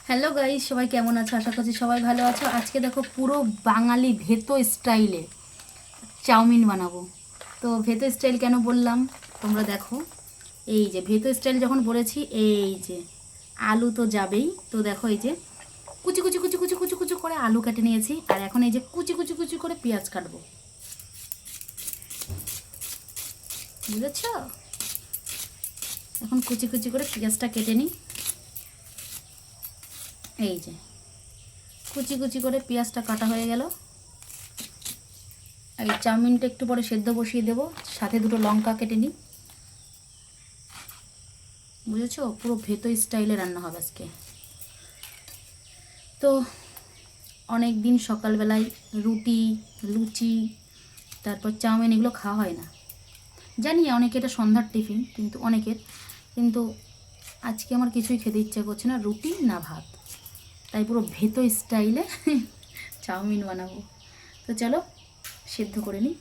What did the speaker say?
Hello guys, সবাই কেমন আছো? আশা করছি সবাই ভালো আছো। আজকে দেখো পুরো বাঙালি ভেতো স্টাইলে চাউমিন বানাবো। তো ভেতো স্টাইল কেন বললাম তোমরা দেখো। এই যে ভেতো স্টাইল যখন বলেছি, এই যে আলু তো যাবেই। তো দেখো এই যে কুচি কুচি কুচি কুচি কুচি কুচি করে আলু কেটে নিয়েছি, আর এখন এই যে কুচি কুচি কুচি করে পেঁয়াজ কাটবো। বুঝেছ? এখন কুচি কুচি করে পেঁয়াজটা কেটে নিই। এই যে কুচি কুচি করে পেঁয়াজটা কাটা হয়ে গেল। আর এই চাউমিনটা একটু পরে সেদ্ধ বসিয়ে দেবো, সাথে দুটো লঙ্কা কেটে নিই। বুঝেছো? পুরো ভেতো স্টাইলে রান্না হবে আজকে। তো অনেক দিন সকালবেলায় রুটি, লুচি, তারপর চাউমিন এগুলো খাওয়া হয় না। জানি অনেকে এটা সন্ধ্যার টিফিন, কিন্তু কিন্তু আজকে আমার কিছুই খেতে ইচ্ছা করছে না, রুটি না ভাত। তাই পুরো ভেতো স্টাইলে চাউমিন বানাবো। তো চলো সেদ্ধ করে নিই।